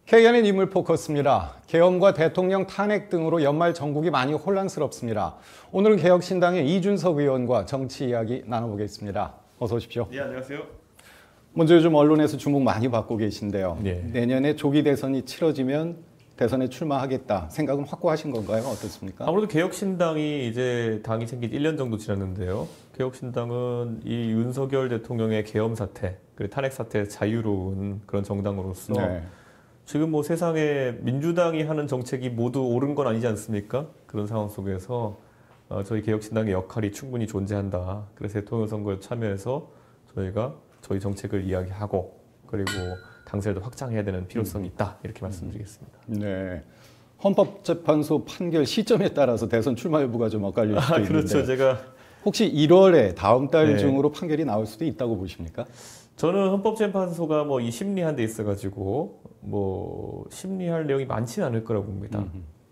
KNN 인물 포커스입니다. 계엄과 대통령 탄핵 등으로 연말 전국이 많이 혼란스럽습니다. 오늘은 개혁신당의 이준석 의원과 정치 이야기 나눠보겠습니다. 어서 오십시오. 네, 안녕하세요. 먼저 요즘 언론에서 주목 많이 받고 계신데요. 네. 내년에 조기 대선이 치러지면 대선에 출마하겠다 생각은 확고하신 건가요? 어떻습니까? 아무래도 개혁신당이 이제 당이 생긴 1년 정도 지났는데요. 개혁신당은 이 윤석열 대통령의 계엄 사태, 그리고 탄핵 사태에 자유로운 그런 정당으로서 네. 지금 뭐 세상에 민주당이 하는 정책이 모두 옳은 건 아니지 않습니까? 그런 상황 속에서 저희 개혁신당의 역할이 충분히 존재한다. 그래서 대통령 선거에 참여해서 저희가 저희 정책을 이야기하고 그리고 당세도 확장해야 되는 필요성이 있다. 이렇게 말씀드리겠습니다. 네. 헌법재판소 판결 시점에 따라서 대선 출마 여부가 좀 엇갈릴 수도 있는데 그렇죠. 제가 혹시 1월에 다음 달 네. 중으로 판결이 나올 수도 있다고 보십니까? 저는 헌법재판소가 뭐 이 심리한 데 있어가지고 뭐 심리할 내용이 많지는 않을 거라고 봅니다.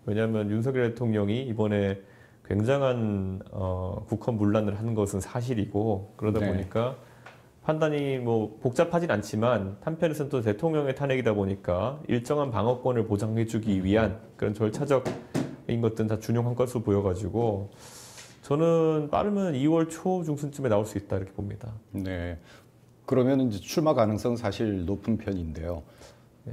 왜냐하면 윤석열 대통령이 이번에 굉장한 국헌 문란을 한 것은 사실이고 그러다 네. 보니까 판단이 뭐 복잡하진 않지만 한편에서는 또 대통령의 탄핵이다 보니까 일정한 방어권을 보장해주기 위한 그런 절차적인 것들은 다 준용한 것으로 보여가지고 저는 빠르면 2월 초 중순쯤에 나올 수 있다 이렇게 봅니다. 네. 그러면 이제 출마 가능성은 사실 높은 편인데요.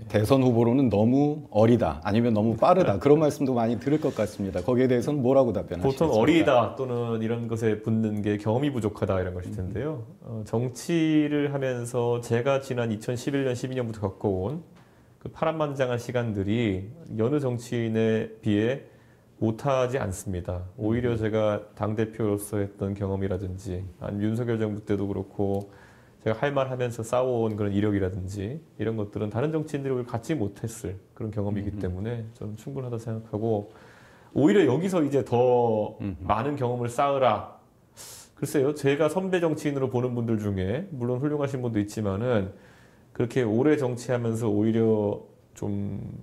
대선 후보로는 너무 어리다, 아니면 너무 빠르다 그런 말씀도 많이 들을 것 같습니다. 거기에 대해서는 뭐라고 답변하시겠습니까? 보통 어리다 또는 이런 것에 붙는 게 경험이 부족하다 이런 것일 텐데요. 정치를 하면서 제가 지난 2011년, 12년부터 겪어온 그 파란만장한 시간들이 여느 정치인에 비해 못하지 않습니다. 오히려 제가 당대표로서 했던 경험이라든지 아니면 윤석열 정부 때도 그렇고 제가 할 말 하면서 싸워온 그런 이력이라든지 이런 것들은 다른 정치인들이 갖지 못했을 그런 경험이기 때문에 저는 충분하다 생각하고 오히려 여기서 이제 더 많은 경험을 쌓으라. 글쎄요, 제가 선배 정치인으로 보는 분들 중에 물론 훌륭하신 분도 있지만은 그렇게 오래 정치하면서 오히려 좀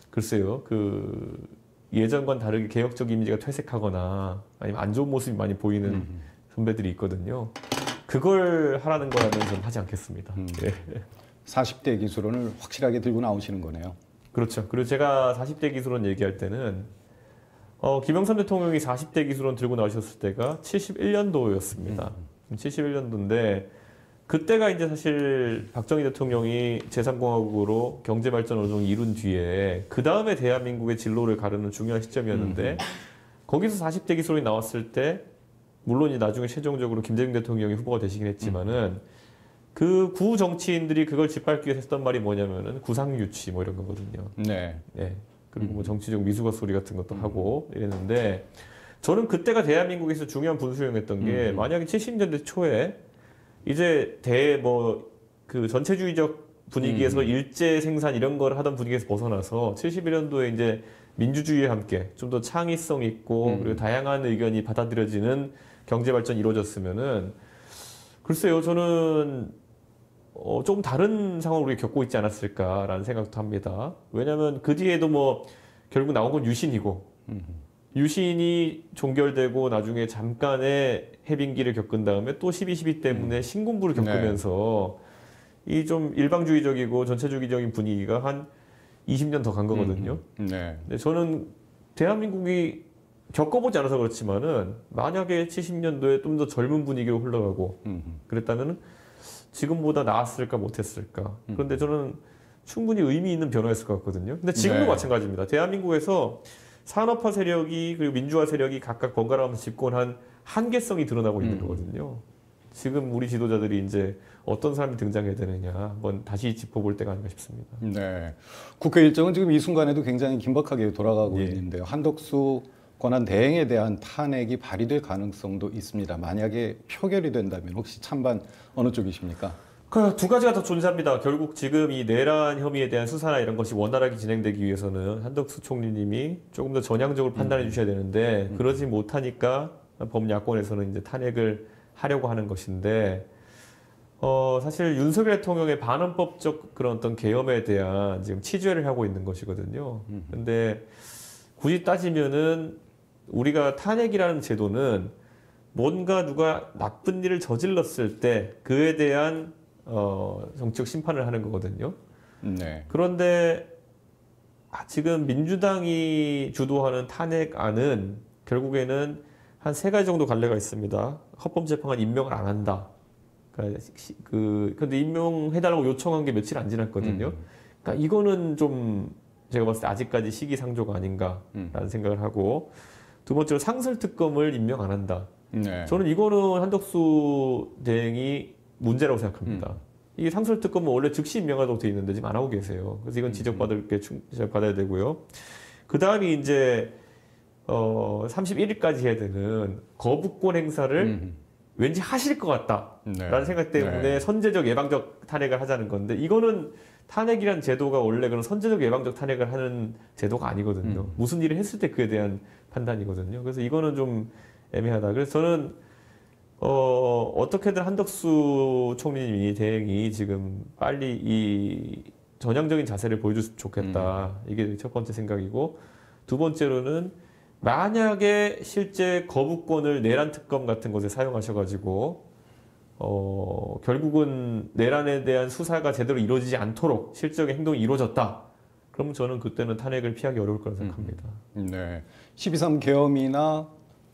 글쎄요, 그 예전과는 다르게 개혁적 이미지가 퇴색하거나 아니면 안 좋은 모습이 많이 보이는 선배들이 있거든요. 그걸 하라는 거라면 저는 하지 않겠습니다. 예. 40대 기술론을 확실하게 들고 나오시는 거네요. 그렇죠. 그리고 제가 40대 기술론 얘기할 때는 김영삼 대통령이 40대 기술론 들고 나오셨을 때가 71년도였습니다. 71년도인데 그때가 이제 사실 박정희 대통령이 제3공화국으로 경제 발전을 어느 정도 이룬 뒤에 그 다음에 대한민국의 진로를 가르는 중요한 시점이었는데 거기서 40대 기술론이 나왔을 때 물론 이제 나중에 최종적으로 김대중 대통령이 후보가 되시긴 했지만은 그 구 정치인들이 그걸 짓밟기 위해서 했던 말이 뭐냐면은 구상유치 뭐 이런 거거든요. 네. 네. 그리고 뭐 정치적 미수거 소리 같은 것도 하고 이랬는데 저는 그때가 대한민국에서 중요한 분수령했던 게 만약에 70년대 초에 이제 그 전체주의적 분위기에서 일제 생산 이런 걸 하던 분위기에서 벗어나서 71년도에 이제 민주주의와 함께 좀 더 창의성 있고 그리고 다양한 의견이 받아들여지는 경제 발전이 이루어졌으면은 글쎄요, 저는 조금 다른 상황을 우리가 겪고 있지 않았을까라는 생각도 합니다. 왜냐하면 그 뒤에도 뭐 결국 나온 건 유신이고 유신이 종결되고 나중에 잠깐의 해빙기를 겪은 다음에 또 12.12 때문에 신군부를 겪으면서 이 좀 일방주의적이고 전체주의적인 분위기가 한 20년 더 간 거거든요. 네. 근데 저는 대한민국이 겪어보지 않아서 그렇지만은 만약에 70년도에 좀 더 젊은 분위기로 흘러가고 그랬다면은 지금보다 나았을까 못했을까. 그런데 저는 충분히 의미 있는 변화였을 것 같거든요. 근데 지금도 네. 마찬가지입니다. 대한민국에서 산업화 세력이 그리고 민주화 세력이 각각 번갈아가면서 집권한 한계성이 드러나고 있는 거거든요. 지금 우리 지도자들이 이제 어떤 사람이 등장해야 되느냐 한번 다시 짚어볼 때가 아닌가 싶습니다. 네. 국회 일정은 지금 이 순간에도 굉장히 긴박하게 돌아가고 있는데요. 한덕수 권한 대행에 대한 탄핵이 발의될 가능성도 있습니다. 만약에 표결이 된다면 혹시 찬반 어느 쪽이십니까? 그 두 가지가 더 존재합니다. 결국 지금 이 내란 혐의에 대한 수사나 이런 것이 원활하게 진행되기 위해서는 한덕수 총리님이 조금 더 전향적으로 판단해 주셔야 되는데 그러지 못하니까 범야권에서는 이제 탄핵을 하려고 하는 것인데 사실 윤석열 대통령의 반헌법적 그런 어떤 계엄에 대한 지금 치죄를 하고 있는 것이거든요. 근데 굳이 따지면은 우리가 탄핵이라는 제도는 뭔가 누가 나쁜 일을 저질렀을 때 그에 대한 정치적 심판을 하는 거거든요. 네. 그런데 지금 민주당이 주도하는 탄핵안은 결국에는 한 3가지 정도 갈래가 있습니다. 헌법재판관 임명을 안 한다. 근데 임명해달라고 요청한 게 며칠 안 지났거든요. 그러니까 이거는 좀 제가 봤을 때 아직까지 시기상조가 아닌가라는 생각을 하고, 두 번째로 상설특검을 임명 안 한다. 네. 저는 이거는 한덕수 대행이 문제라고 생각합니다. 이게 상설특검은 원래 즉시 임명하도록 돼 있는데 지금 안 하고 계세요. 그래서 이건 지적받아야 되고요. 그 다음이 이제 31일까지 해야 되는 거부권 행사를 왠지 하실 것 같다라는 생각 때문에 선제적 예방적 탄핵을 하자는 건데, 이거는 탄핵이란 제도가 원래 그런 선제적 예방적 탄핵을 하는 제도가 아니거든요. 무슨 일을 했을 때 그에 대한 판단이거든요. 그래서 이거는 좀 애매하다. 그래서 저는 어떻게든 한덕수 총리님이 대행이 지금 빨리 이 전향적인 자세를 보여줬으면 좋겠다. 이게 첫 번째 생각이고, 두 번째로는 만약에 실제 거부권을 내란 특검 같은 곳에 사용하셔가지고 결국은 내란에 대한 수사가 제대로 이루어지지 않도록 실적인 행동이 이루어졌다. 그러면 저는 그때는 탄핵을 피하기 어려울 거라고 생각합니다. 네. 12.3 계엄이나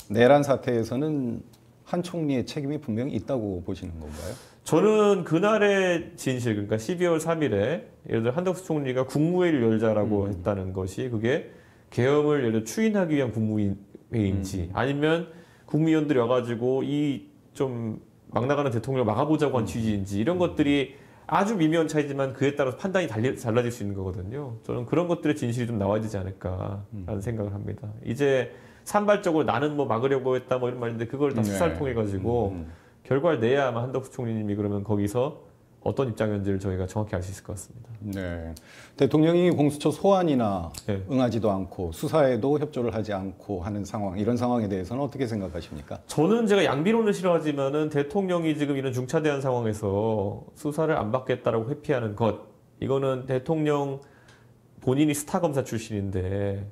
내란 사태에서는 한 총리의 책임이 분명히 있다고 보시는 건가요? 저는 그날의 진실, 그러니까 12월 3일에 예를 들어 한덕수 총리가 국무회의를 열자라고 했다는 것이 그게 계엄을 예를 들어 추인하기 위한 국무회의인지 아니면 국무위원들이 와가지고 이 좀 막 나가는 대통령을 막아보자고 한 취지인지, 이런 것들이 아주 미묘한 차이지만 그에 따라서 판단이 달라질 수 있는 거거든요. 저는 그런 것들의 진실이 좀 나와야 되지 않을까라는 생각을 합니다. 이제 산발적으로 나는 뭐 막으려고 했다 뭐 이런 말인데, 그걸 다 수사를 통해 가지고 결과를 내야 아마 한덕수 총리님이 그러면 거기서 어떤 입장이었는지를 저희가 정확히 알 수 있을 것 같습니다. 네. 대통령이 공수처 소환이나 네. 응하지도 않고 수사에도 협조를 하지 않고 하는 상황, 이런 상황에 대해서는 어떻게 생각하십니까? 저는 제가 양비론을 싫어하지만은 대통령이 지금 이런 중차대한 상황에서 수사를 안 받겠다라고 회피하는 것, 이거는 대통령 본인이 스타 검사 출신인데,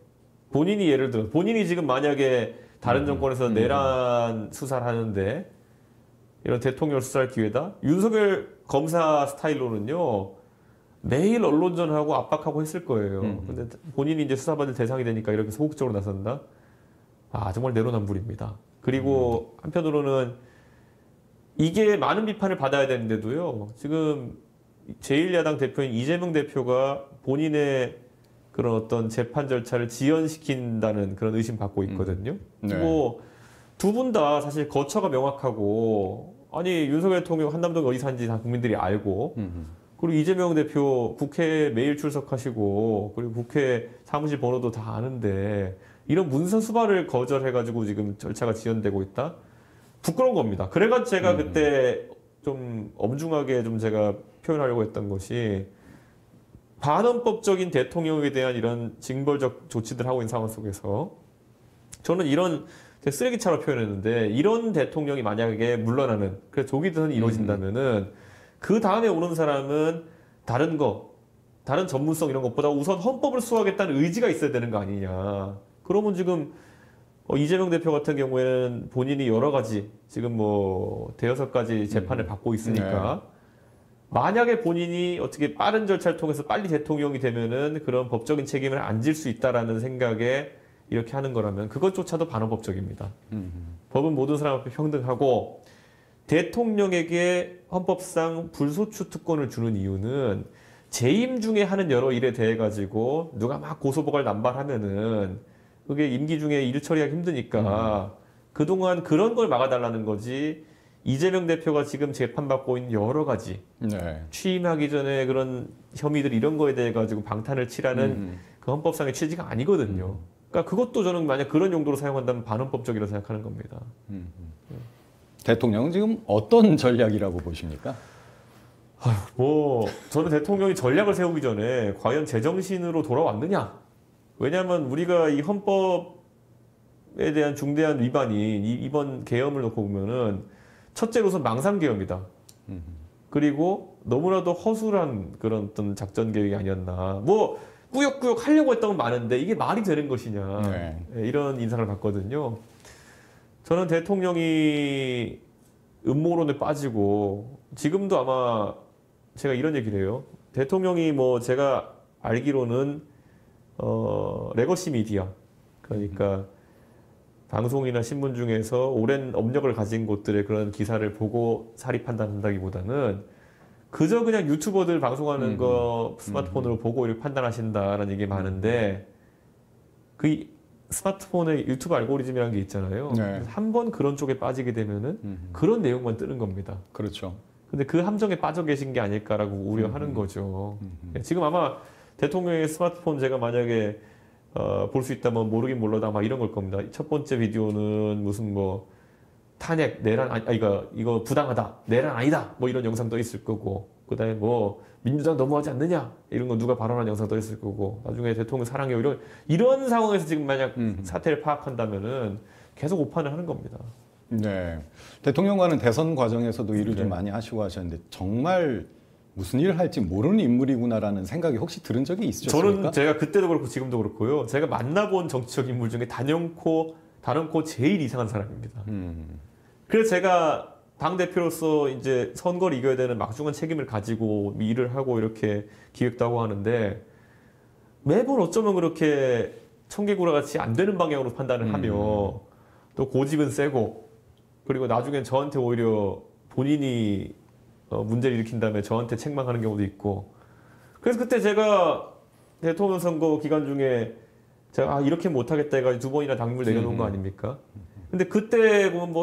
본인이 예를 들어 본인이 지금 만약에 다른 정권에서 내란 수사를 하는데 이런 대통령 수사할 기회다? 윤석열 검사 스타일로는요, 매일 언론전하고 압박하고 했을 거예요. 근데 본인이 이제 수사받을 대상이 되니까 이렇게 소극적으로 나선다? 아, 정말 내로남불입니다. 그리고 한편으로는 이게 많은 비판을 받아야 되는데도요, 지금 제1야당 대표인 이재명 대표가 본인의 그런 어떤 재판 절차를 지연시킨다는 그런 의심 받고 있거든요. 그리고 두 분 다 사실 거처가 명확하고, 아니 윤석열 대통령 한남동에 어디 사는지 다 국민들이 알고, 그리고 이재명 대표 국회에 매일 출석하시고, 그리고 국회 사무실 번호도 다 아는데 이런 문서 수발을 거절해가지고 지금 절차가 지연되고 있다? 부끄러운 겁니다. 그래가지고 제가 그때 좀 엄중하게 좀 제가 표현하려고 했던 것이, 반헌법적인 대통령에 대한 이런 징벌적 조치들 하고 있는 상황 속에서 저는 이런 쓰레기차로 표현했는데, 이런 대통령이 만약에 물러나는, 그래서 조기 대선이 이루어진다면은 그 다음에 오는 사람은 다른 전문성 이런 것보다 우선 헌법을 수호하겠다는 의지가 있어야 되는 거 아니냐. 그러면 지금 이재명 대표 같은 경우에는 본인이 여러 가지 지금 뭐 대여섯 가지 재판을 받고 있으니까 만약에 본인이 어떻게 빠른 절차를 통해서 빨리 대통령이 되면은 그런 법적인 책임을 안 질 수 있다라는 생각에 이렇게 하는 거라면 그것조차도 반헌법적입니다. 법은 모든 사람 앞에 평등하고, 대통령에게 헌법상 불소추 특권을 주는 이유는 재임 중에 하는 여러 일에 대해 가지고 누가 막 고소고발 남발하면은 그게 임기 중에 일 처리하기 힘드니까 그동안 그런 걸 막아달라는 거지, 이재명 대표가 지금 재판받고 있는 여러 가지 취임하기 전에 그런 혐의들 이런 거에 대해 가지고 방탄을 칠하는 그 헌법상의 취지가 아니거든요. 그러니까 그것도 저는 만약 그런 용도로 사용한다면 반헌법적이라고 생각하는 겁니다. 대통령은 지금 어떤 전략이라고 보십니까? 저는 대통령이 전략을 세우기 전에 과연 제정신으로 돌아왔느냐? 왜냐하면 우리가 이 헌법에 대한 중대한 위반이 이번 계엄을 놓고 보면은 첫째로선 망상계엄이다. 그리고 너무나도 허술한 그런 어떤 작전 계획이 아니었나. 뭐 꾸역꾸역 하려고 했던 건 많은데 이게 말이 되는 것이냐. 이런 인상을 받거든요. 저는 대통령이 음모론에 빠지고, 지금도 아마 제가 이런 얘기를 해요. 대통령이 뭐 제가 알기로는 레거시 미디어, 그러니까 방송이나 신문 중에서 오랜 업력을 가진 곳들의 그런 기사를 보고 사리 판단한다기보다는 그저 그냥 유튜버들 방송하는 거 스마트폰으로 보고 이렇게 판단하신다라는 얘기 많은데 그 스마트폰의 유튜브 알고리즘이라는 게 있잖아요. 네. 한 번 그런 쪽에 빠지게 되면은 그런 내용만 뜨는 겁니다. 그렇죠. 근데 그 함정에 빠져 계신 게 아닐까라고 우려하는 거죠. 지금 아마 대통령의 스마트폰 제가 만약에 볼 수 있다면 모르긴 몰라도 아마 이런 걸 겁니다. 첫 번째 비디오는 무슨 뭐 탄핵, 내란, 이거 부당하다, 내란 아니다, 뭐 이런 영상 떠 있을 거고, 그 다음에 뭐 민주당 너무하지 않느냐, 이런 거 누가 발언한 영상 떠 있을 거고, 나중에 대통령 사랑해요, 이런 상황에서 지금 만약 사태를 파악한다면은 계속 오판을 하는 겁니다. 네. 대통령과는 대선 과정에서도 일을 좀 네. 많이 하시고 하셨는데 정말 무슨 일을 할지 모르는 인물이구나라는 생각이 혹시 들은 적이 있으셨습니까? 저는 제가 그때도 그렇고 지금도 그렇고요. 제가 만나본 정치적 인물 중에 단연코 제일 이상한 사람입니다. 그래서 제가 당대표로서 이제 선거를 이겨야 되는 막중한 책임을 가지고 일을 하고 이렇게 기획도 하고 하는데 매번 어쩌면 그렇게 청개구라 같이 안 되는 방향으로 판단을 하며 또 고집은 세고 그리고 나중엔 저한테 오히려 본인이 문제를 일으킨 다음에 저한테 책망하는 경우도 있고 그래서 그때 제가 대통령 선거 기간 중에 제가 이렇게 못하겠다 해가지고 2번이나 당임을 내려놓은 거 아닙니까? 근데 그때 보면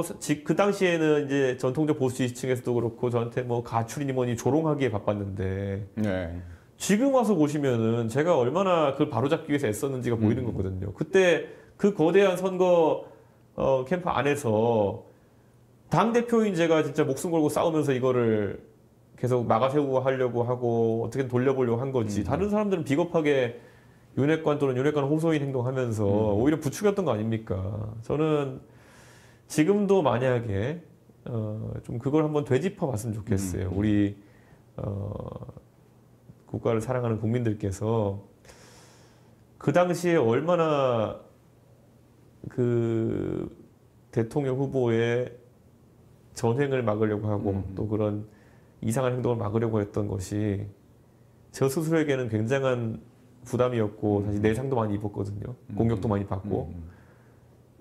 그 당시에는 이제 전통적 보수 지지층에서도 그렇고 저한테 뭐 가출이니 뭐니 조롱하기에 바빴는데 네. 지금 와서 보시면은 제가 얼마나 그걸 바로잡기 위해서 애썼는지가 보이는 거거든요. 그때 그 거대한 선거 캠프 안에서 당대표인 제가 진짜 목숨 걸고 싸우면서 이거를 계속 막아세우고 하려고 하고 어떻게든 돌려보려고 한 거지. 다른 사람들은 비겁하게 윤핵관 또는 윤핵관 호소인 행동하면서 오히려 부추겼던 거 아닙니까? 저는 지금도 만약에 좀 그걸 한번 되짚어 봤으면 좋겠어요. 우리 국가를 사랑하는 국민들께서 그 당시에 얼마나 그 대통령 후보의 전횡을 막으려고 하고 또 그런 이상한 행동을 막으려고 했던 것이 저 스스로에게는 굉장한 부담이었고 사실 내상도 많이 입었거든요. 공격도 많이 받고.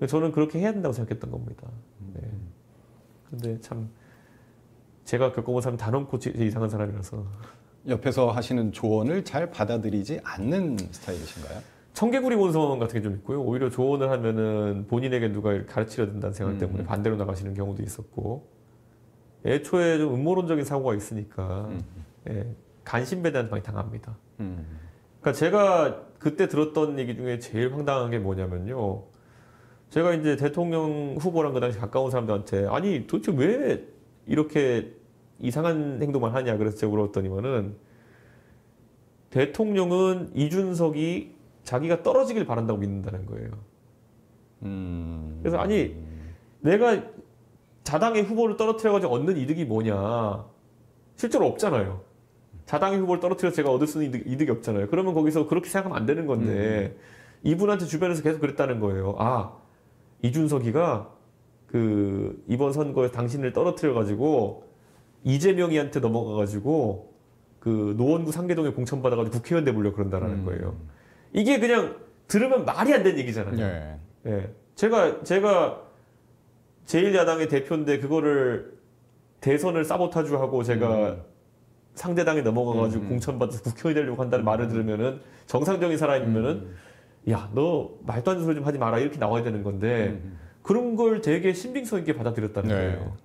저는 그렇게 해야 된다고 생각했던 겁니다. 네. 근데 참 제가 겪어본 사람 단언코 제일 이상한 사람이라서. 옆에서 하시는 조언을 잘 받아들이지 않는 스타일이신가요? 청개구리 본성 같은 게 좀 있고요. 오히려 조언을 하면은 본인에게 누가 가르치려 든다는 생각 때문에 반대로 나가시는 경우도 있었고. 애초에 좀 음모론적인 사고가 있으니까 예, 간신배단한테 많이 당합니다. 그러니까 제가 그때 들었던 얘기 중에 제일 황당한 게 뭐냐면요. 제가 이제 대통령 후보랑 그 당시 가까운 사람들한테 아니 도대체 왜 이렇게 이상한 행동만 하냐 그래서 제가 물었더니만은 대통령은 이준석이 자기가 떨어지길 바란다고 믿는다는 거예요. 그래서 아니 내가 자당의 후보를 떨어뜨려가지고 얻는 이득이 뭐냐 실제로 없잖아요. 자당의 후보를 떨어뜨려서 제가 얻을 수 있는 이득이 없잖아요. 그러면 거기서 그렇게 생각하면 안 되는 건데 이분한테 주변에서 계속 그랬다는 거예요. 아 이준석이가 그 이번 선거에 당신을 떨어뜨려가지고 이재명이한테 넘어가가지고 그 노원구 상계동에 공천받아가지고 국회의원 되보려고 그런다라는 거예요. 이게 그냥 들으면 말이 안 되는 얘기잖아요. 네. 예. 제가 제1야당의 대표인데 그거를 대선을 사보타주하고 제가 상대당에 넘어가가지고 공천받아서 국회의원이 되려고 한다는 말을 들으면은 정상적인 사람이면은 야, 너 말도 안 되는 소리 좀 하지 마라 이렇게 나와야 되는 건데 그런 걸 되게 신빙성 있게 받아들였다는 거예요.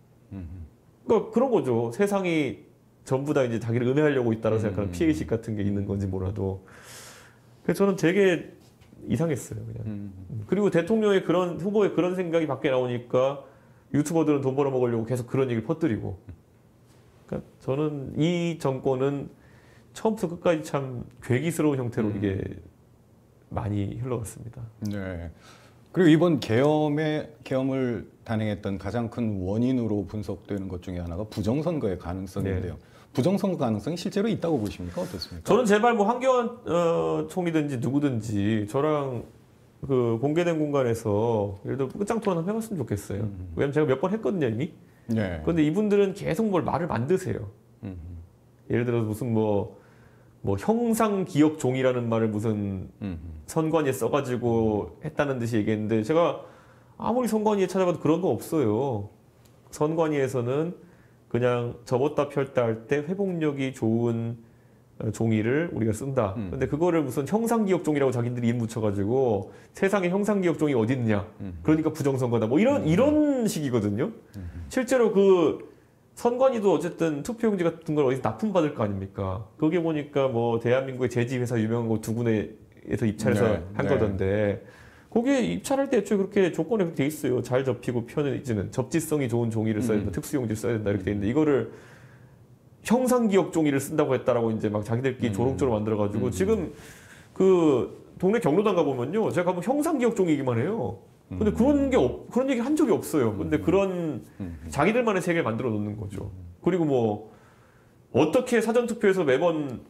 그러니까 그런 거죠. 세상이 전부 다 이제 자기를 음해하려고 있다고 생각하는 피해의식 같은 게 있는 건지 몰라도. 그래서 저는 되게 이상했어요, 그냥. 그리고 대통령의 그런 후보의 그런 생각이 밖에 나오니까 유튜버들은 돈 벌어 먹으려고 계속 그런 얘기를 퍼뜨리고. 그러니까 저는 이 정권은 처음부터 끝까지 참 괴기스러운 형태로 이게 많이 흘러갔습니다. 네. 그리고 이번 계엄을 단행했던 가장 큰 원인으로 분석되는 것 중에 하나가 부정선거의 가능성인데요. 부정선거 가능성이 실제로 있다고 보십니까? 어떻습니까? 저는 제발 뭐 황교안 총리든지 누구든지 저랑 그 공개된 공간에서 예를 들어 끝장 토론 한번 해봤으면 좋겠어요. 왜냐면 제가 몇 번 했거든요 이미. 네. 그런데 이분들은 계속 뭘 말을 만드세요. 예를 들어서 무슨 뭐 뭐 형상기억종이라는 말을 무슨 선관위에 써가지고 했다는 듯이 얘기했는데 제가 아무리 선관위에 찾아봐도 그런 거 없어요. 선관위에서는 그냥 접었다 펼다 할 때 회복력이 좋은 종이를 우리가 쓴다. 근데 그거를 무슨 형상기억종이라고 자기들이 이름 붙여가지고 세상에 형상기억종이 어디 있냐. 그러니까 부정선거다. 뭐 이런 식이거든요. 실제로 그 선관위도 어쨌든 투표용지 같은 걸 어디서 납품받을 거 아닙니까? 거기 보니까 뭐 대한민국의 제지회사 유명한 거 두 군데에서 입찰해서 한 거던데 거기에 입찰할 때 애초에 그렇게 조건이 그렇게 돼 있어요. 잘 접히고 편해지는 접지성이 좋은 종이를 써야 된다. 특수용지를 써야 된다. 이렇게 돼 있는데 이거를 형상기억 종이를 쓴다고 했다라고 이제 막 자기들끼리 조롱조롱 만들어가지고 지금 그 동네 경로당 가보면요. 제가 가면 형상기억 종이기만 해요. 근데 그런 얘기 한 적이 없어요. 근데 그런 자기들만의 세계를 만들어 놓는 거죠. 그리고 뭐 어떻게 사전투표에서 매번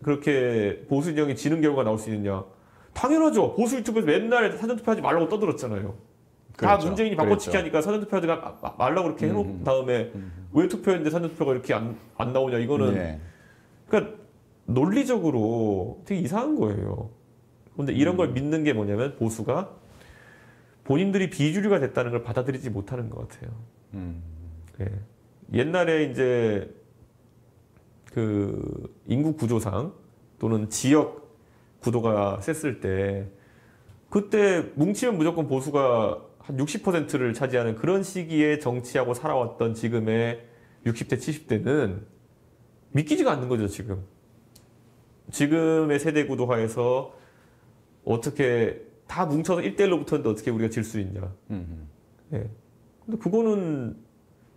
그렇게 보수 진영이 지는 결과가 나올 수 있느냐. 당연하죠. 보수 유튜브에서 맨날 사전투표하지 말라고 떠들었잖아요. 다 그렇죠. 문재인이 바꿔치기 하니까 사전투표하지 말라고 그렇게 해놓은 다음에 왜 투표했는데 사전투표가 이렇게 안 나오냐. 이거는 그러니까 논리적으로 되게 이상한 거예요. 근데 이런 걸 믿는 게 뭐냐면 보수가 본인들이 비주류가 됐다는 걸 받아들이지 못하는 것 같아요. 네. 옛날에 이제 그 인구 구조상 또는 지역 구도가 셌을 때 그때 뭉치면 무조건 보수가 한 60%를 차지하는 그런 시기에 정치하고 살아왔던 지금의 60대, 70대는 믿기지가 않는 거죠, 지금. 지금의 세대 구도화에서 어떻게 다 뭉쳐서 1대1로 붙었는데 어떻게 우리가 질 수 있냐. 네. 근데 그거는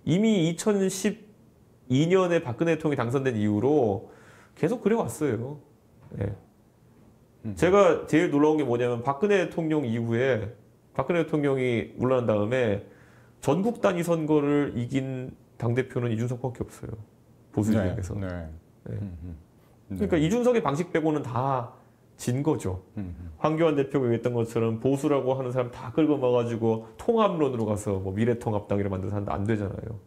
이미 2012년에 박근혜 대통령이 당선된 이후로 계속 그래왔어요. 네. 제가 제일 놀라운 게 뭐냐면 박근혜 대통령 이후에 박근혜 대통령이 물러난 다음에 전국 단위 선거를 이긴 당대표는 이준석밖에 없어요. 보수 진영에서. 네. 그러니까 이준석의 방식 빼고는 다 진 거죠. 황교안 대표가 얘기했던 것처럼 보수라고 하는 사람 다 끌고 와가지고 통합론으로 가서 뭐 미래통합당이라 만들어서 하는데 안 되잖아요.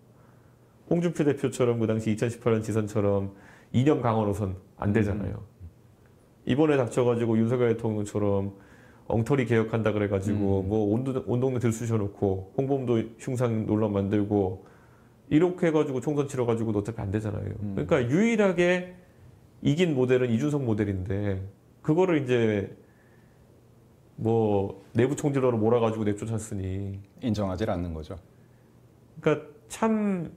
홍준표 대표처럼 그 당시 2018년 지선처럼 이념 강화 노선 안 되잖아요. 이번에 닥쳐가지고 윤석열 대통령처럼 엉터리 개혁한다 그래가지고 뭐 온 동네 들쑤셔놓고 홍범도 흉상 논란 만들고 이렇게 해가지고 총선 치러가지고도 어차피 안 되잖아요. 그러니까 유일하게 이긴 모델은 이준석 모델인데 그거를 이제 뭐 내부 총질러로 몰아가지고 내쫓았으니 인정하지 않는 거죠. 그러니까 참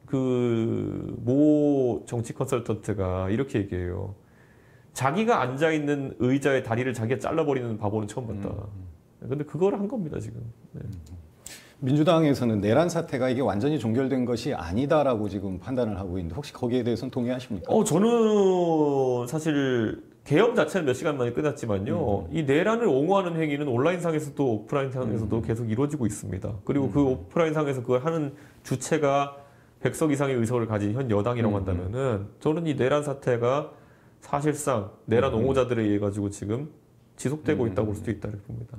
그 모 정치 컨설턴트가 이렇게 얘기해요. 자기가 앉아있는 의자의 다리를 자기가 잘라버리는 바보는 처음 봤다. 근데 그걸 한 겁니다, 지금. 네. 민주당에서는 내란 사태가 이게 완전히 종결된 것이 아니다라고 지금 판단을 하고 있는데 혹시 거기에 대해서는 동의하십니까? 저는 사실 계엄 자체는 몇 시간 만에 끝났지만요. 이 내란을 옹호하는 행위는 온라인상에서도 오프라인상에서도 계속 이루어지고 있습니다. 그리고 그 오프라인상에서 그걸 하는 주체가 100석 이상의 의석을 가진 현 여당이라고 한다면은 저는 이 내란 사태가 사실상 내란 옹호자들에 의해 가지고 지금 지속되고 있다고 볼 수도 있다 이렇게 봅니다.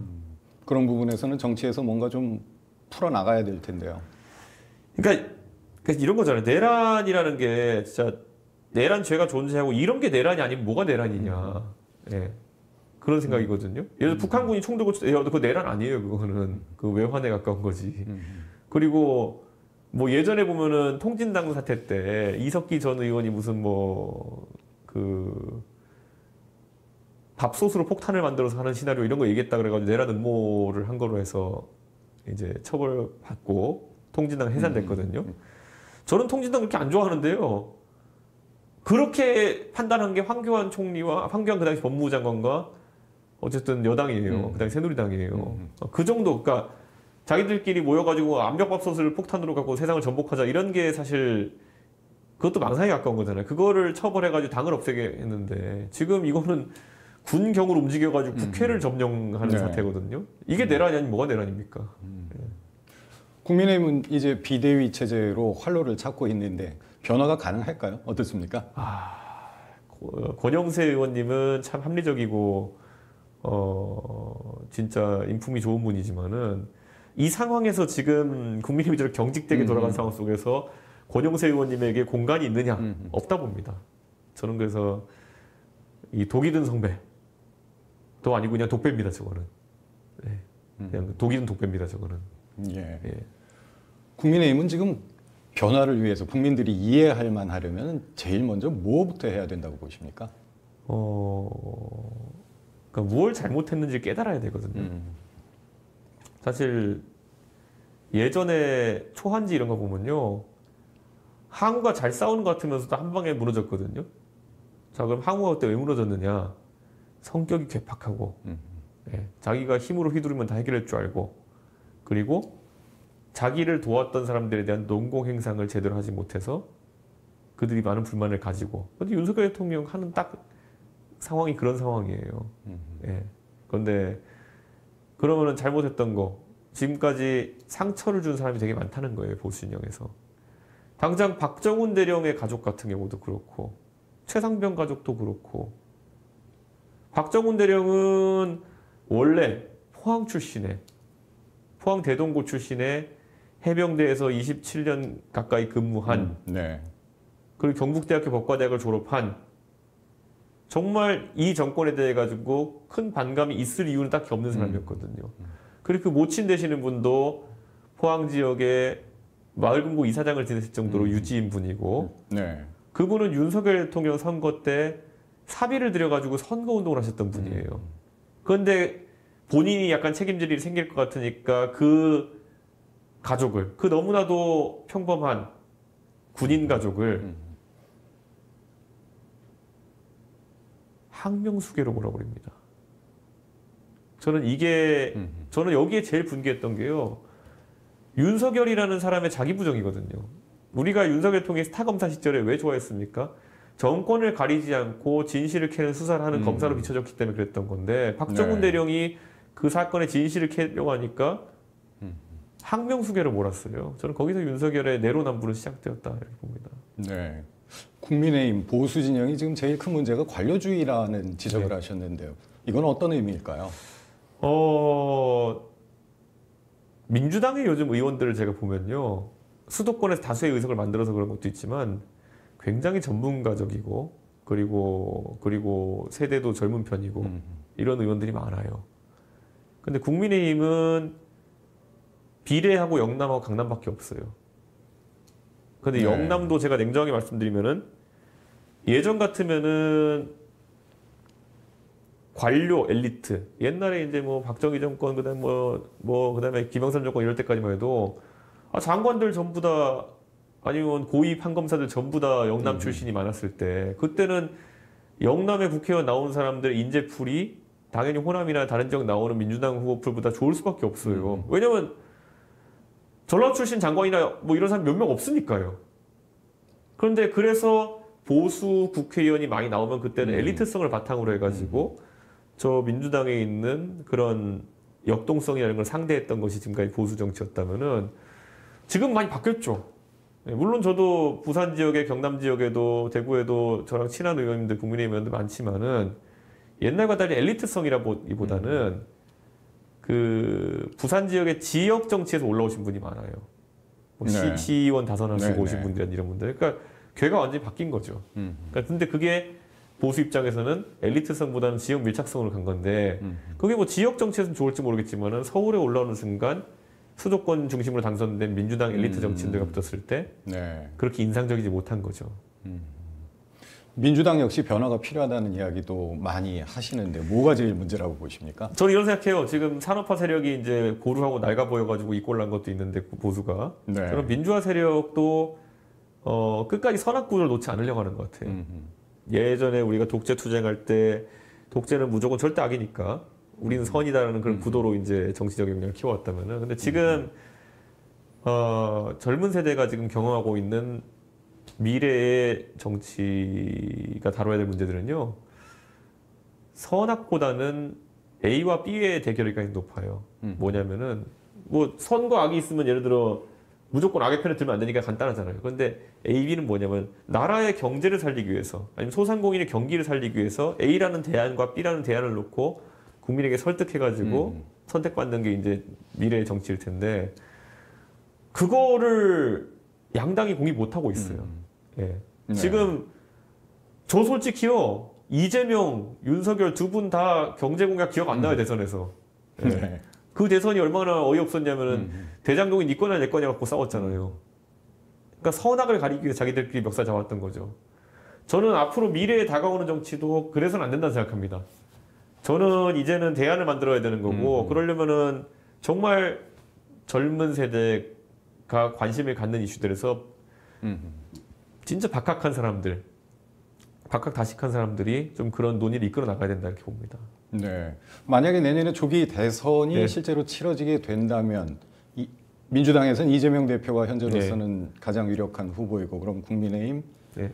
그런 부분에서는 정치에서 뭔가 좀 풀어 나가야 될 텐데요. 그러니까 이런 거잖아요. 내란이라는 게 진짜 내란 죄가 존재하고 이런 게 내란이 아니면 뭐가 내란이냐. 예. 그런 생각이거든요. 예를 들어 북한군이 총 들고 그거 내란 아니에요. 그거는 그 외환에 가까운 거지. 그리고 뭐 예전에 보면은 통진당 사태 때 이석기 전 의원이 무슨 뭐 그 밥솥으로 폭탄을 만들어서 하는 시나리오 이런 거 얘기했다 그래가지고 내란 음모를 한 거로 해서 이제 처벌받고 통진당 해산됐거든요. 저는 통진당 그렇게 안 좋아하는데요. 그렇게 판단한 게 황교안 총리와 황교안 그 당시 법무부 장관과 어쨌든 여당이에요. 그 당시 새누리당이에요. 그 정도, 그러니까 자기들끼리 모여가지고 압력밥솥을 폭탄으로 갖고 세상을 전복하자 이런 게 사실 그것도 망상에 가까운 거잖아요. 그거를 처벌해가지고 당을 없애게 했는데 지금 이거는 군경을 움직여가지고 국회를 점령하는 사태거든요. 이게 내란이 아니면 뭐가 내란입니까? 국민의힘은 이제 비대위 체제로 활로를 찾고 있는데 변화가 가능할까요? 어떻습니까? 권영세 의원님은 참 합리적이고 진짜 인품이 좋은 분이지만은 이 상황에서 지금 국민의힘이 저렇게 경직되게 돌아간 상황 속에서 권영세 의원님에게 공간이 있느냐? 없다 봅니다. 저는 그래서 이 독이 든 성배도 아니고 그냥 독배입니다. 저거는. 네. 그냥 독이 든 독배입니다. 저거는. 예. 예. 국민의힘은 지금 변화를 위해서 국민들이 이해할 만하려면 제일 먼저 뭐부터 해야 된다고 보십니까? 그러니까 무엇을 잘못했는지 깨달아야 되거든요. 사실 예전에 초한지 이런 거 보면요, 항우가 잘 싸우는 것 같으면서도 한 방에 무너졌거든요. 자, 그럼 항우가 그때 왜 무너졌느냐? 성격이 괴팍하고, 예, 자기가 힘으로 휘두르면 다 해결할 줄 알고, 그리고 자기를 도왔던 사람들에 대한 농공 행상을 제대로 하지 못해서 그들이 많은 불만을 가지고. 근데 윤석열 대통령 하는 딱 상황이 그런 상황이에요. 예. 그런데 그러면은 잘못했던 거, 지금까지 상처를 준 사람이 되게 많다는 거예요, 보수 진영에서. 당장 박정훈 대령의 가족 같은 경우도 그렇고, 최상병 가족도 그렇고, 박정훈 대령은 원래 포항 출신의, 포항 대동고 출신의 해병대에서 27년 가까이 근무한, 네. 그리고 경북대학교 법과대학을 졸업한, 정말 이 정권에 대해 가지고 큰 반감이 있을 이유는 딱히 없는 사람이었거든요. 그리고 그 모친 되시는 분도 포항 지역의 마을금고 이사장을 지냈을 정도로 유지인 분이고, 네. 그분은 윤석열 대통령 선거 때 사비를 들여가지고 선거운동을 하셨던 분이에요. 그런데 본인이 약간 책임질 일이 생길 것 같으니까 그 가족을, 그 너무나도 평범한 군인 가족을 항명수계로 몰아버립니다. 저는 여기에 제일 분개했던 게요, 윤석열이라는 사람의 자기 부정이거든요. 우리가 윤석열 대통령의 스타검사 시절에 왜 좋아했습니까? 정권을 가리지 않고 진실을 캐는 수사를 하는 검사로 비춰졌기 때문에 그랬던 건데, 박정훈 네. 대령이 그 사건의 진실을 캐려고 하니까 항명수계로 몰았어요. 저는 거기서 윤석열의 내로남불은 시작되었다 이렇게 봅니다. 네. 국민의힘 보수 진영이 지금 제일 큰 문제가 관료주의라는 지적을 네. 하셨는데요. 이건 어떤 의미일까요? 민주당의 요즘 의원들을 제가 보면요, 수도권에서 다수의 의석을 만들어서 그런 것도 있지만 굉장히 전문가적이고, 그리고 세대도 젊은 편이고 이런 의원들이 많아요. 근데 국민의힘은 비례하고 영남하고 강남밖에 없어요. 근데 네. 영남도 제가 냉정하게 말씀드리면은 예전 같으면은 관료 엘리트, 옛날에 이제 뭐 박정희 정권, 그다음에 그다음에 김영삼 정권 이럴 때까지만 해도 장관들 전부 다, 아니면 고위 판검사들 전부 다 영남 출신이 많았을 때, 그때는 영남의 국회의원 나온 사람들 인재풀이 당연히 호남이나 다른 지역 나오는 민주당 후보풀보다 좋을 수밖에 없어요. 왜냐면 전라도 출신 장관이나 뭐 이런 사람 몇 명 없으니까요. 그런데 그래서 보수 국회의원이 많이 나오면 그때는 엘리트성을 바탕으로 해가지고 저 민주당에 있는 그런 역동성이라는 걸 상대했던 것이 지금까지 보수 정치였다면은 지금 많이 바뀌었죠. 물론 저도 부산 지역에, 경남 지역에도, 대구에도 저랑 친한 의원님들, 국민의힘 의원들 많지만은 옛날과 달리 엘리트성이라기보다는 그 부산 지역의 지역 정치에서 올라오신 분이 많아요. 뭐 네. 시의원 다선하시고 네, 오신 네. 분들이나 이런 분들. 그러니까 괴가 완전히 바뀐 거죠. 그러니까 근데 그게 보수 입장에서는 엘리트성보다는 지역 밀착성으로 간 건데, 그게 뭐 지역 정치에서는 좋을지 모르겠지만은 서울에 올라오는 순간 수도권 중심으로 당선된 민주당 엘리트 정치인들과 붙었을 때 네. 그렇게 인상적이지 못한 거죠. 민주당 역시 변화가 필요하다는 이야기도 많이 하시는데 뭐가 제일 문제라고 보십니까? 저는 이런 생각해요. 지금 산업화 세력이 이제 고루하고 낡아 보여가지고 이꼴난 것도 있는데 보수가. 네. 저는 민주화 세력도 끝까지 선악구도를 놓지 않으려고 하는 것 같아요. 예전에 우리가 독재 투쟁할 때 독재는 무조건 절대 악이니까 우리는 선이다라는 그런 구도로 이제 정치적 역량을 키워왔다면은, 근데 지금 젊은 세대가 지금 경험하고 있는 미래의 정치가 다뤄야 될 문제들은요, 선악보다는 A와 B의 대결이 굉장히 높아요. 뭐냐면은 뭐 선과 악이 있으면 예를 들어 무조건 악의 편에 들면 안 되니까 간단하잖아요. 그런데 A, B는 뭐냐면 나라의 경제를 살리기 위해서, 아니면 소상공인의 경기를 살리기 위해서 A라는 대안과 B라는 대안을 놓고 국민에게 설득해가지고 선택받는 게 이제 미래의 정치일 텐데, 그거를 양당이 공이 못하고 있어요. 예. 네. 지금 저 솔직히요 이재명, 윤석열 두 분 다 경제 공약 기억 안 나요 대선에서. 네. 네. 그 대선이 얼마나 어이없었냐면은 대장동이 네 거냐 내 거냐 갖고 싸웠잖아요. 그러니까 선악을 가리기 위해 자기들끼리 멱살 잡았던 거죠. 저는 앞으로 미래에 다가오는 정치도 그래서는 안 된다고 생각합니다. 저는 이제는 대안을 만들어야 되는 거고 그러려면은 정말 젊은 세대가 관심을 갖는 이슈들에서 진짜 박학한 사람들, 박학다식한 사람들이 좀 그런 논의를 이끌어 나가야 된다 이렇게 봅니다. 네. 만약에 내년에 조기 대선이 네. 실제로 치러지게 된다면 민주당에서는 이재명 대표가 현재로서는 가장 유력한 후보이고 그럼 국민의힘 네.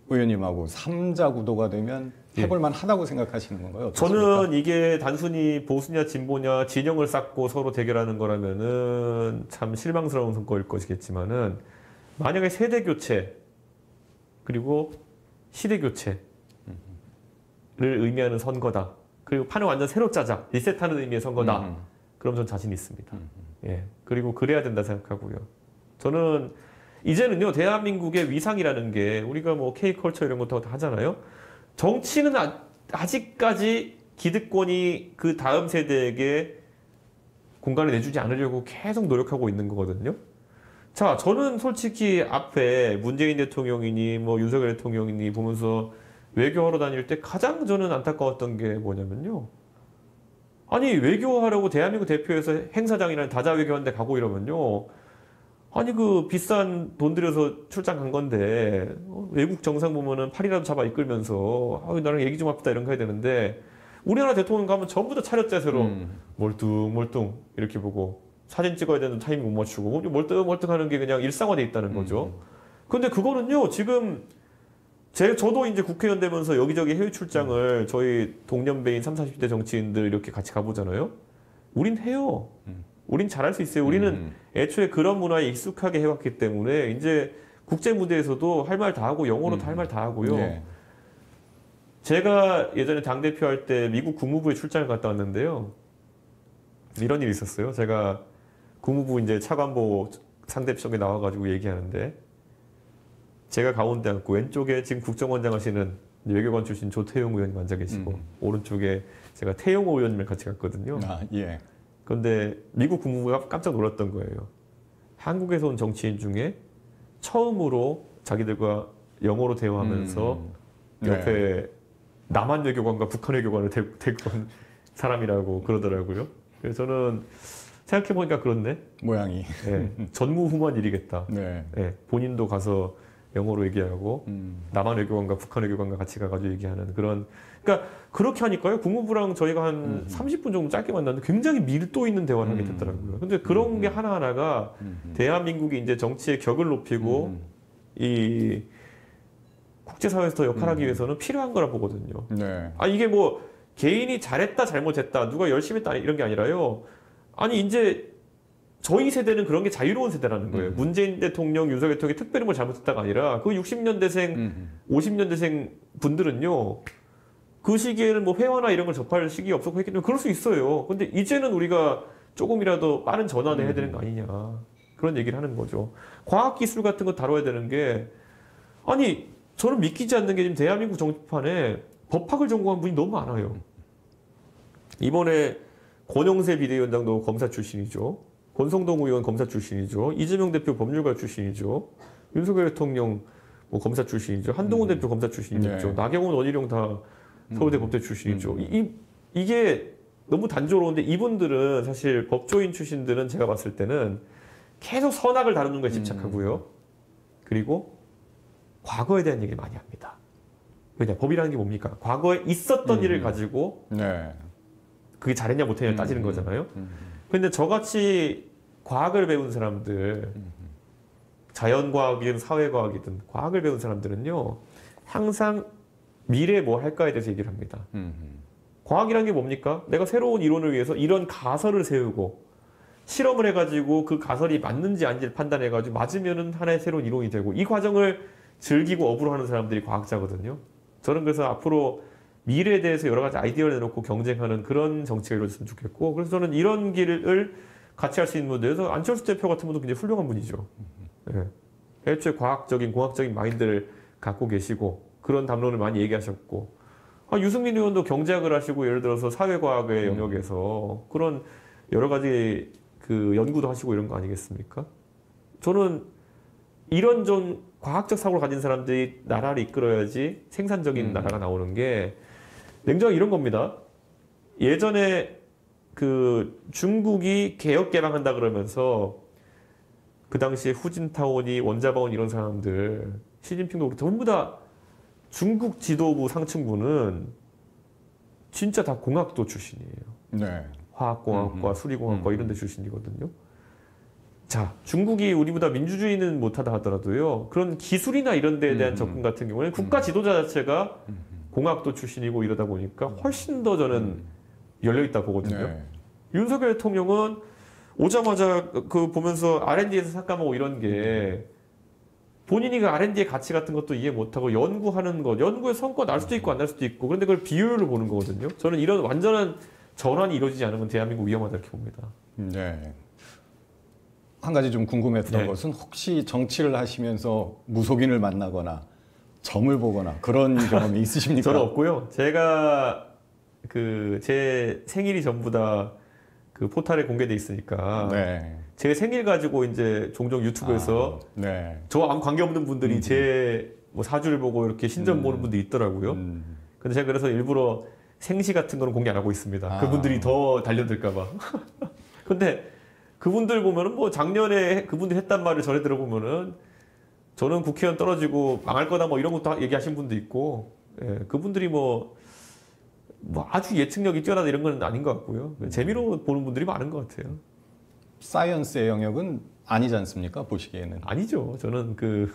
의원님하고 3자 구도가 되면 해볼만 하다고 생각하시는 건가요? 어떻습니까? 저는 이게 단순히 보수냐 진보냐 진영을 쌓고 서로 대결하는 거라면은 참 실망스러운 성과일 것이겠지만은 만약에 세대 교체 그리고 시대 교체를 의미하는 선거다. 그리고 판을 완전 새로 짜자 리셋하는 의미의 선거다. 그럼 전 자신 있습니다. 예. 그리고 그래야 된다 생각하고요. 저는 이제는요 대한민국의 위상이라는 게 우리가 뭐 K컬처 이런 것도 다 하잖아요. 정치는 아직까지 기득권이 그 다음 세대에게 공간을 내주지 않으려고 계속 노력하고 있는 거거든요. 자, 저는 솔직히 앞에 문재인 대통령이니 뭐 윤석열 대통령이니 보면서 외교하러 다닐 때 가장 저는 안타까웠던 게 뭐냐면요. 아니 외교하려고 대한민국 대표에서 행사장이라는 다자외교하는데 가고 이러면요. 아니 그 비싼 돈 들여서 출장 간 건데 외국 정상 보면은 팔이라도 잡아 이끌면서 나랑 얘기 좀 합시다 이런 거 해야 되는데 우리나라 대통령 가면 전부 다 차렷자세로 멀뚱멀뚱 이렇게 보고 사진 찍어야 되는 타이밍 못 맞추고 멀뚱멀뚱하는 게 그냥 일상화돼 있다는 거죠. 근데 그거는요 지금 저도 이제 국회의원 되면서 여기저기 해외 출장을 저희 동년배인 30, 40대 정치인들 이렇게 같이 가보잖아요. 우린 해요. 우린 잘할 수 있어요. 우리는 애초에 그런 문화에 익숙하게 해왔기 때문에 이제 국제 무대에서도 할 말 다 하고 영어로도 할 말 다 하고요. 네. 제가 예전에 당대표 할 때 미국 국무부에 출장을 갔다 왔는데요. 이런 일이 있었어요. 제가 국무부 이제 차관보 상대석에 나와가지고 얘기하는데 제가 가운데 앉고 왼쪽에 지금 국정원장 하시는 외교관 출신 조태용 의원님 앉아 계시고 오른쪽에 제가 태용호 의원님을 같이 갔거든요. 아, 예. 그런데 미국 국무부가 깜짝 놀랐던 거예요. 한국에서 온 정치인 중에 처음으로 자기들과 영어로 대화하면서 옆에 남한 외교관과 북한 외교관을 데리고 온 사람이라고 그러더라고요. 그래서 저는 생각해보니까 그렇네. 모양이. 네, 전무후무한 일이겠다. 네. 네, 본인도 가서 영어로 얘기하고 남한 외교관과 북한 외교관과 같이 가가지고 얘기하는 그런 그러니까 그렇게 하니까요 국무부랑 저희가 한 30분 정도 짧게 만났는데 굉장히 밀도 있는 대화를 하게 됐더라고요. 근데 그런 게 하나하나가 대한민국이 이제 정치의 격을 높이고 이 국제사회에서 더 역할하기 위해서는 필요한 거라 보거든요. 네. 아 이게 뭐 개인이 잘했다 잘못했다 누가 열심히 했다 이런 게 아니라요. 아니 이제 저희 세대는 그런 게 자유로운 세대라는 거예요. 문재인 대통령, 윤석열 대통령이 특별히 뭘 잘못했다가 아니라 그 60년대생, 50년대생 분들은요. 그 시기에는 뭐 회화나 이런 걸 접할 시기가 없었고 했기 때문에 그럴 수 있어요. 근데 이제는 우리가 조금이라도 빠른 전환을 해야 되는 거 아니냐. 그런 얘기를 하는 거죠. 과학기술 같은 거 다뤄야 되는 게 아니 저는 믿기지 않는 게 지금 대한민국 정치판에 법학을 전공한 분이 너무 많아요. 이번에 권영세 비대위원장도 검사 출신이죠. 권성동 의원 검사 출신이죠. 이재명 대표 법률가 출신이죠. 윤석열 대통령 뭐 검사 출신이죠. 한동훈 대표 검사 출신이죠. 네. 나경원, 원희룡 다 서울대 법대 출신이죠. 이게 너무 단조로운데 이분들은 사실 법조인 출신들은 제가 봤을 때는 계속 선악을 다루는 거에 집착하고요. 그리고 과거에 대한 얘기를 많이 합니다. 왜냐 법이라는 게 뭡니까? 과거에 있었던 일을 가지고 네. 그게 잘했냐 못했냐 따지는 거잖아요. 근데 저같이 과학을 배운 사람들, 자연과학이든 사회과학이든 과학을 배운 사람들은요, 항상 미래에 뭐 할까에 대해서 얘기를 합니다. 과학이란 게 뭡니까? 내가 새로운 이론을 위해서 이런 가설을 세우고 실험을 해가지고 그 가설이 맞는지 아닌지를 판단해가지고 맞으면은 하나의 새로운 이론이 되고 이 과정을 즐기고 업으로 하는 사람들이 과학자거든요. 저는 그래서 앞으로 미래에 대해서 여러 가지 아이디어를 내놓고 경쟁하는 그런 정치가 이루어졌으면 좋겠고 그래서 저는 이런 길을 같이 할 수 있는 분들에서 안철수 대표 같은 분도 굉장히 훌륭한 분이죠. 네. 애초에 과학적인 공학적인 마인드를 갖고 계시고 그런 담론을 많이 얘기하셨고 유승민 의원도 경제학을 하시고 예를 들어서 사회과학의 영역에서 그런 여러 가지 그 연구도 하시고 이런 거 아니겠습니까? 저는 이런 좀 과학적 사고를 가진 사람들이 나라를 이끌어야지 생산적인 나라가 나오는 게 냉정하게 이런 겁니다. 예전에 그 중국이 개혁 개방한다 그러면서 그 당시에 후진타오니 원자바오니 이런 사람들 시진핑도 그렇고 전부 다 중국 지도부 상층부는 진짜 다 공학도 출신이에요. 네. 화학공학과, 수리공학과 이런 데 출신이거든요. 자, 중국이 우리보다 민주주의는 못하다 하더라도요. 그런 기술이나 이런 데에 대한 접근 같은 경우에는 국가 지도자 자체가 공학도 출신이고 이러다 보니까 훨씬 더 저는 열려있다 보거든요. 네. 윤석열 대통령은 오자마자 그 보면서 R&D에서 삭감하고 이런 게 본인이 그 R&D의 가치 같은 것도 이해 못하고 연구하는 것, 연구의 성과 날 수도 있고 안 날 수도 있고 그런데 그걸 비효율로 보는 거거든요. 저는 이런 완전한 전환이 이루어지지 않으면 대한민국 위험하다 이렇게 봅니다. 네. 한 가지 좀 궁금했던 것은 혹시 정치를 하시면서 무속인을 만나거나 점을 보거나 그런 경험이 있으십니까? 저는 없고요. 제가 그 제 생일이 전부 다 그 포탈에 공개돼 있으니까 네. 제 생일 가지고 이제 종종 유튜브에서 네. 저 아무 관계 없는 분들이 제 뭐 사주를 보고 이렇게 신점 보는 분들이 있더라고요. 근데 제가 그래서 일부러 생시 같은 거는 공개 안 하고 있습니다. 그분들이 더 달려들까 봐. 근데 그분들 보면은 뭐 작년에 그분들 했단 말을 전해 들어보면은 저는 국회의원 떨어지고 망할 거다 뭐 이런 것도 얘기하신 분도 있고 예, 그분들이 뭐 아주 예측력이 뛰어나다 이런 건 아닌 것 같고요. 재미로 보는 분들이 많은 것 같아요. 사이언스의 영역은 아니지 않습니까? 보시기에는. 아니죠. 저는 그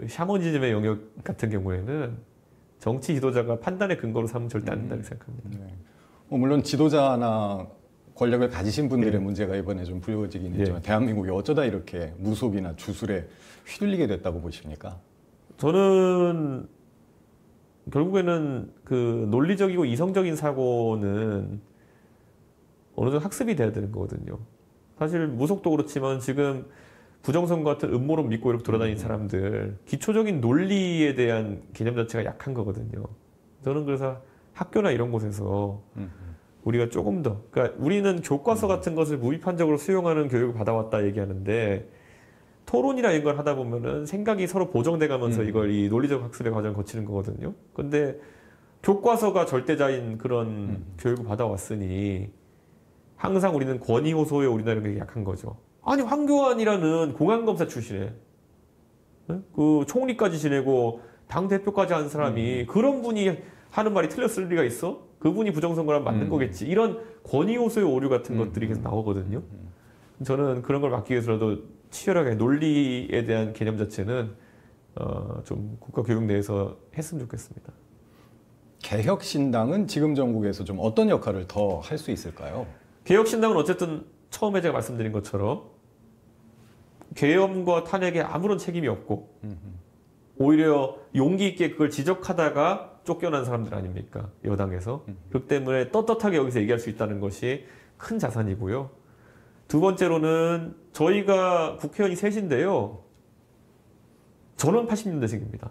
샤머니즘의 영역 같은 경우에는 정치 지도자가 판단의 근거로 삼으면 절대 안 된다고 생각합니다. 네. 물론 지도자나 권력을 가지신 분들의 문제가 이번에 좀 불거지긴 했지만 대한민국이 어쩌다 이렇게 무속이나 주술에 휘둘리게 됐다고 보십니까? 저는 결국에는 그 논리적이고 이성적인 사고는 어느 정도 학습이 돼야 되는 거거든요. 사실 무속도 그렇지만 지금 부정선 같은 음모론 믿고 이렇게 돌아다니는 사람들 기초적인 논리에 대한 개념 자체가 약한 거거든요. 저는 그래서 학교나 이런 곳에서 우리가 조금 더 그러니까 우리는 교과서 같은 것을 무비판적으로 수용하는 교육을 받아왔다 얘기하는데 토론이나 이런 걸 하다 보면은 생각이 서로 보정돼 가면서 이걸 이 논리적 학습의 과정을 거치는 거거든요. 근데 교과서가 절대자인 그런 교육을 받아왔으니 항상 우리는 권위 호소에 우리나라가 약한 거죠. 아니 황교안이라는 공안검사 출신에 그 총리까지 지내고 당 대표까지 한 사람이 그런 분이 하는 말이 틀렸을 리가 있어? 그분이 부정선거라면 맞는 거겠지. 이런 권위 호소의 오류 같은 것들이 계속 나오거든요. 저는 그런 걸 막기 위해서라도 치열하게 논리에 대한 개념 자체는 좀 국가 교육 내에서 했으면 좋겠습니다. 개혁신당은 지금 정국에서 좀 어떤 역할을 더 할 수 있을까요? 개혁신당은 어쨌든 처음에 제가 말씀드린 것처럼 계엄과 탄핵에 아무런 책임이 없고 오히려 용기 있게 그걸 지적하다가 쫓겨난 사람들 아닙니까? 여당에서. 그렇기 때문에 떳떳하게 여기서 얘기할 수 있다는 것이 큰 자산이고요. 두 번째로는 저희가 국회의원이 셋인데요. 저는 80년대생입니다.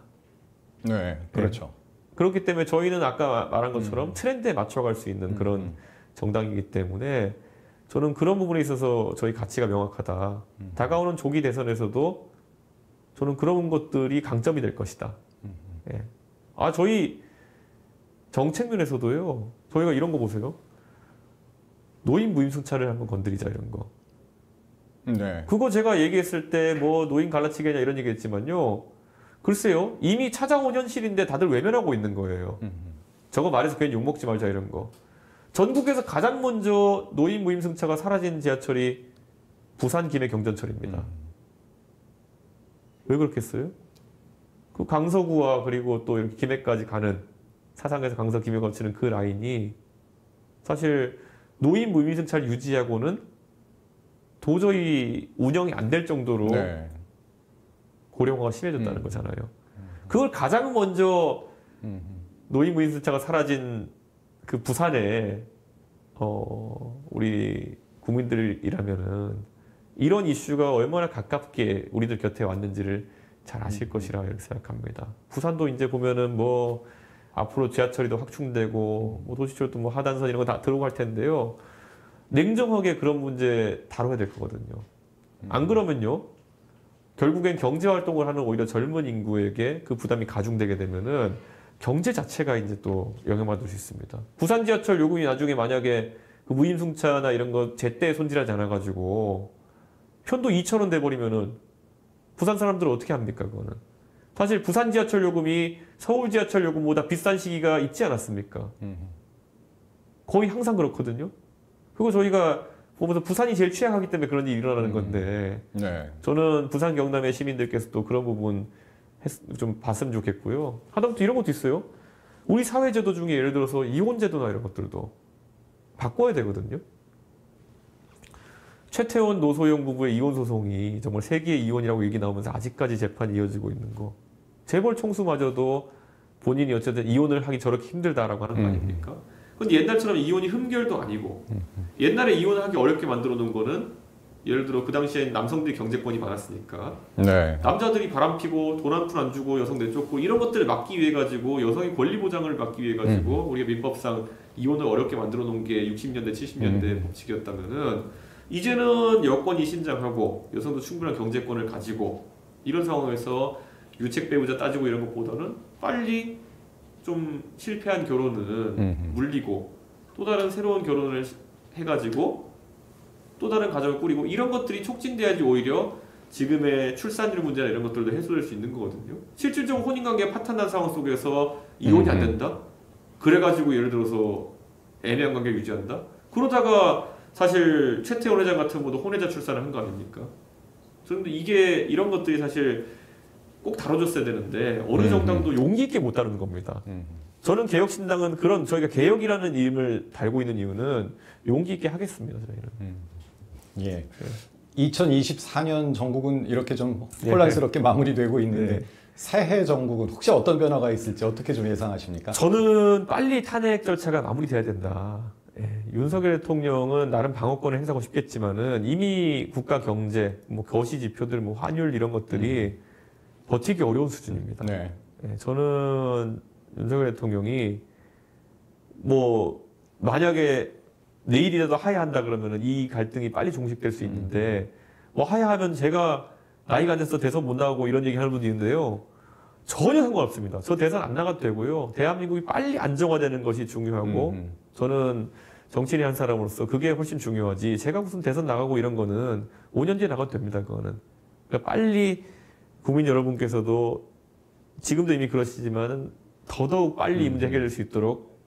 네, 그렇죠. 네. 그렇기 때문에 저희는 아까 말한 것처럼 트렌드에 맞춰갈 수 있는 그런 정당이기 때문에 저는 그런 부분에 있어서 저희 가치가 명확하다. 다가오는 조기 대선에서도 저는 그런 것들이 강점이 될 것이다. 예. 저희 정책면에서도요. 저희가 이런 거 보세요. 노인 무임승차를 한번 건드리자 이런 거. 네. 그거 제가 얘기했을 때 뭐 노인 갈라치기냐 이런 얘기했지만요. 글쎄요. 이미 찾아온 현실인데 다들 외면하고 있는 거예요. 저거 말해서 괜히 욕먹지 말자 이런 거. 전국에서 가장 먼저 노인 무임승차가 사라진 지하철이 부산 김해 경전철입니다. 왜 그렇겠어요? 그 강서구와 그리고 또 이렇게 김해까지 가는 사상에서 강서 김해 거치는 그 라인이 사실 노인 무임승차를 유지하고는 도저히 운영이 안 될 정도로 네. 고령화가 심해졌다는 거잖아요. 그걸 가장 먼저 노인 무임승차가 사라진 그 부산에 우리 국민들이라면은 이런 이슈가 얼마나 가깝게 우리들 곁에 왔는지를 잘 아실 것이라 이렇게 생각합니다. 부산도 이제 보면은 뭐 앞으로 지하철이 더 확충되고 뭐 도시철도 뭐 하단선 이런 거 다 들어갈 텐데요. 냉정하게 그런 문제 다뤄야 될 거거든요. 안 그러면요. 결국엔 경제 활동을 하는 오히려 젊은 인구에게 그 부담이 가중되게 되면은 경제 자체가 이제 또 영향받을 수 있습니다. 부산 지하철 요금이 나중에 만약에 그 무임승차나 이런 거 제때 손질하지 않아가지고 편도 2,000원 돼버리면은 부산 사람들은 어떻게 합니까, 그거는? 사실 부산 지하철 요금이 서울 지하철 요금보다 비싼 시기가 있지 않았습니까? 거의 항상 그렇거든요. 그거 저희가 보면서 부산이 제일 취약하기 때문에 그런 일이 일어나는 건데 네. 저는 부산 경남의 시민들께서도 그런 부분 좀 봤으면 좋겠고요. 하다못해 이런 것도 있어요. 우리 사회제도 중에 예를 들어서 이혼제도나 이런 것들도 바꿔야 되거든요. 최태원 노소영 부부의 이혼 소송이 정말 세기의 이혼이라고 얘기 나오면서 아직까지 재판이 이어지고 있는 거. 재벌 총수마저도 본인이 어쨌든 이혼을 하기 저렇게 힘들다라고 하는 거 아닙니까? 근데 옛날처럼 이혼이 흠결도 아니고 옛날에 이혼을 하기 어렵게 만들어 놓은 거는 예를 들어 그 당시에 남성들이 경제권이 많았으니까 네. 남자들이 바람피고 돈 한 푼 안 주고 여성 내쫓고 이런 것들을 막기 위해 가지고 여성의 권리 보장을 막기 위해 가지고 우리가 민법상 이혼을 어렵게 만들어 놓은 게 60년대 70년대 법칙이었다면은 이제는 여권이 신장하고 여성도 충분한 경제권을 가지고 이런 상황에서 유책 배우자 따지고 이런 것보다는 빨리 좀 실패한 결혼은 물리고 또 다른 새로운 결혼을 해가지고 또 다른 가정을 꾸리고 이런 것들이 촉진돼야지 오히려 지금의 출산율 문제나 이런 것들도 해소될 수 있는 거거든요. 실질적으로 혼인관계가 파탄난 상황 속에서 이혼이 안 된다? 그래가지고 예를 들어서 애매한 관계를 유지한다? 그러다가 사실 최태원 회장 같은 분도 혼외자 출산을 한 거 아닙니까? 그런데 이게 이런 것들이 사실 꼭 다뤄줬어야 되는데 어느 정당도 용기 있게 못 다루는 겁니다. 저는 개혁신당은 그런 저희가 개혁이라는 이름을 달고 있는 이유는 용기 있게 하겠습니다. 저희는. 예. 2024년 전국은 이렇게 좀 혼란스럽게 마무리되고 있는데 새해 전국은 혹시 어떤 변화가 있을지 어떻게 좀 예상하십니까? 저는 빨리 탄핵 절차가 마무리돼야 된다. 윤석열 대통령은 나름 방어권을 행사하고 싶겠지만은 이미 국가 경제, 뭐 거시 지표들, 뭐 환율 이런 것들이 버티기 어려운 수준입니다. 네. 저는 윤석열 대통령이 뭐 만약에 내일이라도 하야한다 그러면은 이 갈등이 빨리 종식될 수 있는데 뭐 하야하면 제가 나이가 안 돼서 대선 못 나가고 이런 얘기 하는 분도 있는데요. 전혀 상관없습니다. 저 대선 안 나가도 되고요. 대한민국이 빨리 안정화되는 것이 중요하고 저는 정치인의 한 사람으로서 그게 훨씬 중요하지. 제가 무슨 대선 나가고 이런 거는 5년 뒤에 나가도 됩니다. 그거는. 그러니까 빨리 국민 여러분께서도 지금도 이미 그러시지만은 더더욱 빨리 이 문제 해결될 수 있도록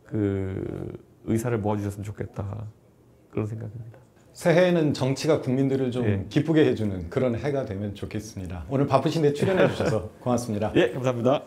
그 의사를 모아주셨으면 좋겠다. 그런 생각입니다. 새해에는 정치가 국민들을 좀 기쁘게 해주는 그런 해가 되면 좋겠습니다. 오늘 바쁘신데 출연해 주셔서 고맙습니다. 예, 감사합니다.